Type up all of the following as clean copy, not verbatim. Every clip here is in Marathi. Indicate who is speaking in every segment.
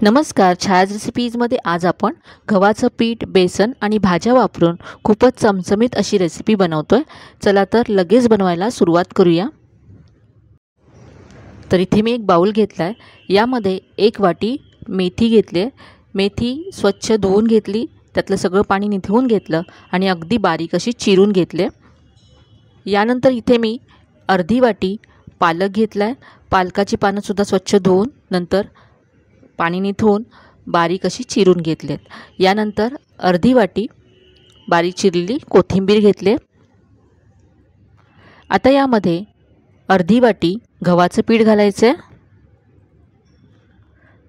Speaker 1: नमस्कार. छायाज रेसिपीजमध्ये आज आपण गव्हाचं पीठ, बेसन आणि भाज्या वापरून खूपच चमचमीत अशी रेसिपी बनवतोय. चला तर लगेच बनवायला सुरुवात करूया. तर इथे मी एक बाउल घेतला आहे. यामध्ये 1 वाटी मेथी घेतली आहे. मेथी स्वच्छ धुवून घेतली, त्यातलं सगळं पाणी निथळून घेतलं आणि अगदी बारीक अशी चिरून घेतले. यानंतर इथे मी अर्धी वाटी पालक घेतला आहे. पालकाची पानंसुद्धा स्वच्छ धुवून नंतर पाणी निथळून बारीक अशी चिरून घेतलेत. यानंतर अर्धी वाटी बारीक चिरलेली कोथिंबीर घेतले. आता यामध्ये अर्धी वाटी गव्हाचं पीठ घालायचं आहे.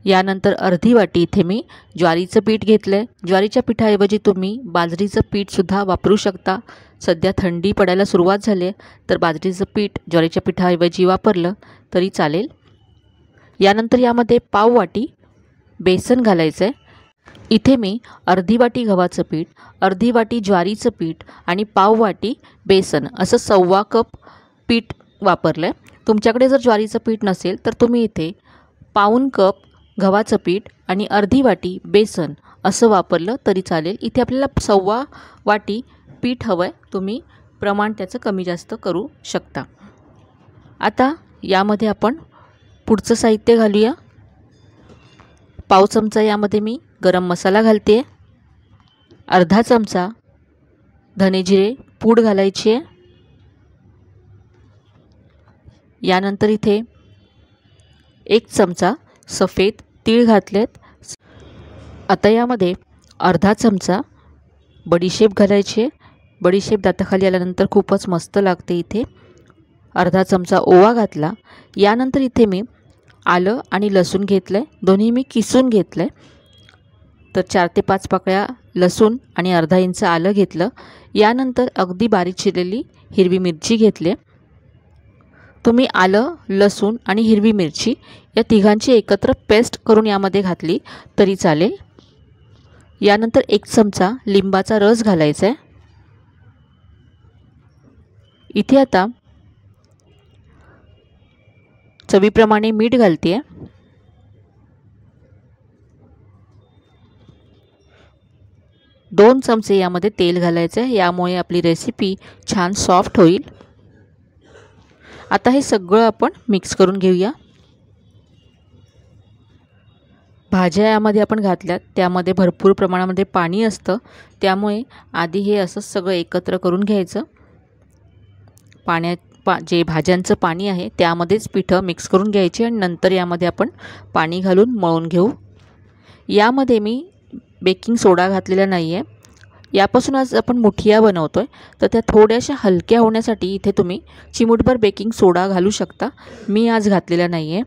Speaker 1: यानंतर अर्धी वाटी इथे मी ज्वारीचं पीठ घेतलं आहे. ज्वारीच्या पिठाऐवजी तुम्ही बाजरीचं पीठसुद्धा वापरू शकता. सध्या थंडी पडायला सुरुवात झाली आहे, तर बाजरीचं पीठ ज्वारीच्या पिठाऐवजी वापरलं तरी चालेल. यानंतर यामध्ये पाव वाटी बेसन घालायचं आहे. इथे मी अर्धी वाटी गव्हाचं पीठ, अर्धी वाटी ज्वारीचं पीठ आणि पाव वाटी बेसन असं 1.25 कप पीठ वापरलं आहे. तुमच्याकडे जर ज्वारीचं पीठ नसेल तर तुम्ही इथे 1.25 कप गव्हाचं पीठ आणि अर्धी वाटी बेसन असं वापरलं तरी चालेल. इथे आपल्याला 1.25 वाटी पीठ हवं आहे. तुम्ही प्रमाण त्याचं कमी जास्त करू शकता. आता यामध्ये आपण पुढचं साहित्य घालूया. पाव चमचा यामध्ये मी गरम मसाला घालते. अर्धा चमचा धने जिरे पूड घालायची आहे. यानंतर इथे 1 चमचा सफेद तीळ घातलेत. आता यामध्ये अर्धा चमचा बडीशेप घालायची आहे. बडीशेप दाताखाली आल्यानंतर खूपच मस्त लागते. इथे अर्धा चमचा ओवा घातला. यानंतर इथे मी आलं आणि लसूण घेतलं आहे. दोन्ही मी किसून घेतलं आहे. तर 4 ते 5 पाकळ्या लसूण आणि अर्धा इंच आलं घेतलं. यानंतर अगदी बारीक चिरलेली हिरवी मिरची घेतली. तुम्ही आलं, लसूण आणि हिरवी मिरची या तिघांची एकत्र पेस्ट करून यामध्ये घातली तरी चालेल. यानंतर 1 चमचा लिंबाचा रस घालायचा आहे. इथे आता चवीप्रमाणे मीठ घालते. 2 चमचे यामध्ये तेल घालायचं आहे. यामुळे आपली रेसिपी छान सॉफ्ट होईल. आता हे सगळं आपण मिक्स करून घेऊया. भाज्या यामध्ये आपण घातल्यात त्यामध्ये भरपूर प्रमाणामध्ये पाणी असतं, त्यामुळे आधी हे असं सगळं एकत्र करून घ्यायचं. जे भाज्यांचं पाणी आहे त्यामध्येच पिठं मिक्स करून घ्यायची आणि नंतर यामध्ये आपण पाणी घालून मळून घेऊ. यामध्ये मी बेकिंग सोडा घातलेला नाही आहे. यापासून आज आपण मुठिया बनवतो आहे, तर त्या थोड्याशा हलक्या होण्यासाठी इथे तुम्ही चिमूटभर बेकिंग सोडा घालू शकता. मी आज घातलेला नाही आहे.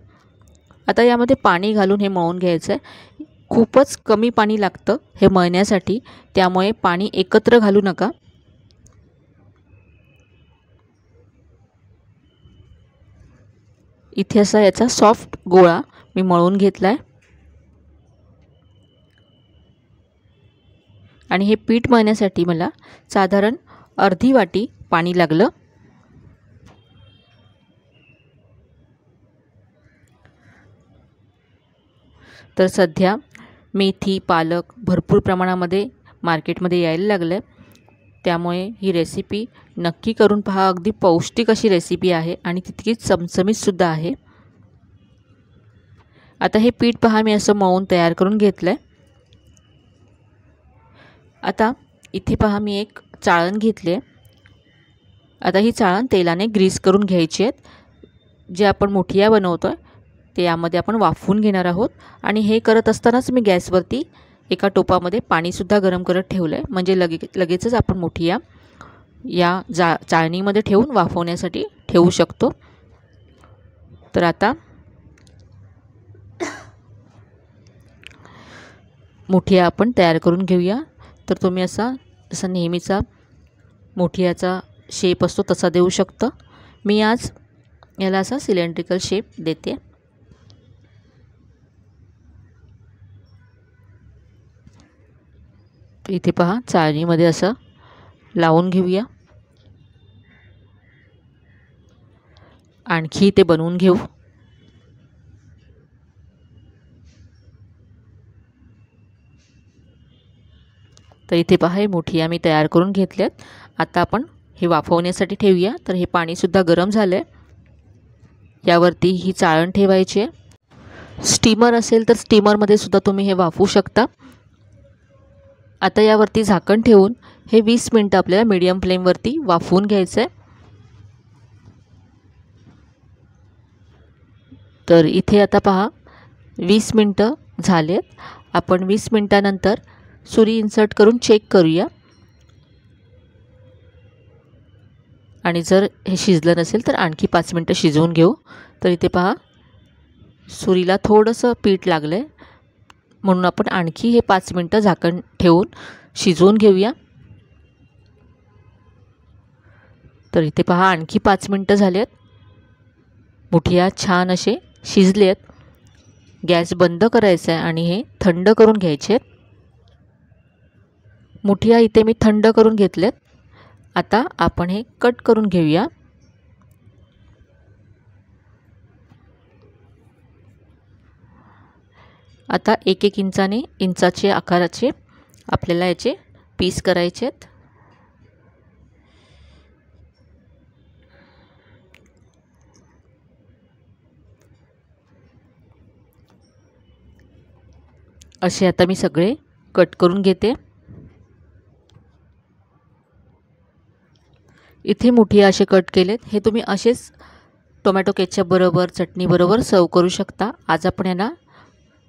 Speaker 1: आता यामध्ये पाणी घालून हे मळून घ्यायचं आहे. खूपच कमी पाणी लागतं हे मळण्यासाठी, त्यामुळे पाणी एकत्र घालू नका. इथे असा याचा सॉफ्ट गोळा मी मळून घेतला आहे आणि हे पीठ मळण्यासाठी मला साधारण अर्धी वाटी पाणी लागलं. तर सध्या मेथी, पालक भरपूर प्रमाणामध्ये मार्केटमध्ये यायला लागलं आहे, त्यामुळे ही रेसिपी नक्की करून पहा. अगदी पौष्टिक अशी रेसिपी आहे आणि तितकीच चमचमीतसुद्धा आहे. आता हे पीठ पहा मी असं मळून तयार करून घेतलं आहे. आता इथे पहा मी एक चाळण घेतली आहे. आता ही चाळण तेलाने ग्रीस करून घ्यायची आहेत. जे आपण मुठिया बनवतो आहे ते यामध्ये आपण वाफवून घेणार आहोत. आणि हे करत असतानाच मी गॅसवरती एका टोपामध्ये पाणीसुद्धा गरम करत ठेवलं आहे, म्हणजे लगेचच आपण मुठिया या चाळणीमध्ये ठेवून वाफवण्यासाठी ठेवू शकतो. तर आता मुठिया आपण तयार करून घेऊया. तर तुम्ही जसा नेहमीचा मुठियाचा शेप असतो तसा देऊ शकता. मी आज याला असा सिलेंड्रिकल शेप देते. इथे पहा चाळणीमध्ये असं लावून घेऊया. आणखी ते बनवून घेऊ. तर इथे पहा हे मुठिया मी तयार करून घेतल्यात. आता आपण हे वाफवण्यासाठी ठेवूया. तर हे पाणीसुद्धा गरम झालं आहे. यावरती ही चाळण ठेवायची आहे. स्टीमर असेल तर स्टीमरमध्ये सुद्धा तुम्ही हे वाफवू शकता. आता यावरती झाकण ठेवून हे 20 मिनटं आपल्याला मीडियम फ्लेमवरती वाफवून घ्यायचं आहे. तर इथे आता पहा 20 मिनटं झालेत. आपण 20 मिनटानंतर सुरी इन्सर्ट करून चेक करूया. आणि जर हे शिजलं नसेल तर आणखी 5 मिनटं शिजवून घेऊ. तर इथे पहा सुरीला थोडंसं पीठ लागलं आहे, म्हणून आपण आणखी हे 5 मिनटं झाकण ठेवून शिजवून घेऊया. तर इथे पहा आणखी 5 मिनटं झालेत. मुठिया छान असे शिजले आहेत. गॅस बंद करायचा आहे आणि हे थंड करून घ्यायचे आहेत. मुठिया इथे मी थंड करून घेतलेत. आता आपण हे कट करून घेऊया. आता 1-1 इंचाचे आकाराचे आपल्याला याचे पीस करायचे आहेत. असे आता मी सगळे कट करून घेते. इथे मुठिया असे कट केलेत. हे तुम्ही असेच टोमॅटो केचप बरोबर चटणी बरोबर सर्व करू शकता. आज आपण यांना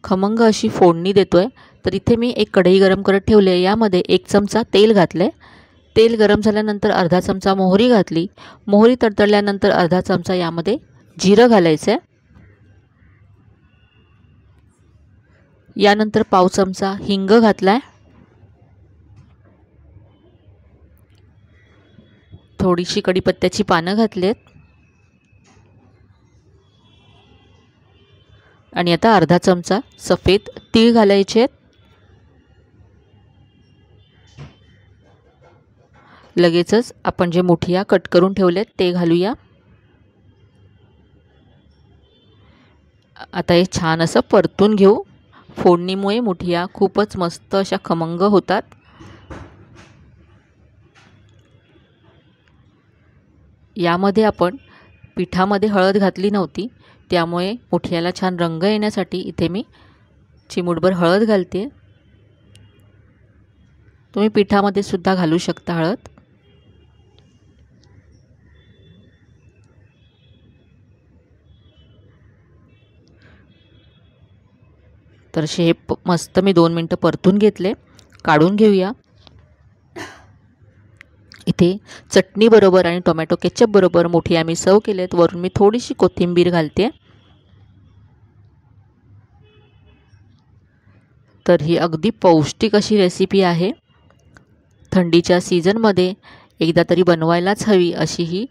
Speaker 1: खमंग अशी फोडणी देतोय. तर इथे मी एक कढई गरम करत ठेवली आहे. यामध्ये 1 चमचा तेल घातले. तेल गरम झाल्यानंतर अर्धा चमचा मोहरी घातली. मोहरी तडतडल्यानंतर अर्धा चमचा यामध्ये जिरं घालायचं आहे. यानंतर पाव चमचा हिंग घातलाय. थोडीशी कढीपत्त्याची पानं घातलीत. आणि आता अर्धा चमचा सफेद तीळ घालायचे आहेत. लगेचच आपण जे मुठिया कट करून ठेवलेत ते घालूया. आता हे छान असं परतून घेऊ. फोडणीमुळे मुठिया खूपच मस्त अशा खमंग होतात. यामध्ये आपण पिठामध्ये हळद घातली नव्हती, त्यामुळे मुठियाला छान रंग येण्यासाठी इथे मी चिमूटभर हळद घालते. तुम्ही पिठामध्ये सुद्धा घालू शकता हळद. तर हे मस्त मी 2 मिनटं परतून घेतले. काढून घेऊया. इथे चटणी बरोबर आणि टोमॅटो केचप बरोबर मुठिया मी सर्व केलेत. वरून मी थोडीशी कोथिंबीर घालते. तर ही अगदी पौष्टिक अशी रेसिपी आहे. थंडीच्या सीझनमध्ये एकदा तरी बनवायलाच हवी अशी ही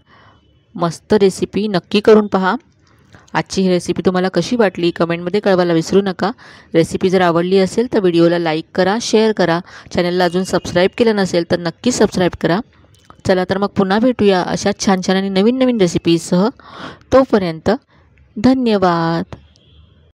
Speaker 1: मस्त रेसिपी नक्की करून पहा. आजची ही रेसिपी तुम्हाला कशी वाटली कमेंटमध्ये कळवायला विसरू नका. रेसिपी जर आवडली असेल तर व्हिडिओला लाईक करा, शेअर करा. चॅनलला अजून सबस्क्राईब केलं नसेल तर नक्की सबस्क्राईब करा. चला तर मग पुन्हा भेटूया अशा छान छान आणि नवीन नवीन रेसिपीजसह. तोपर्यंत धन्यवाद.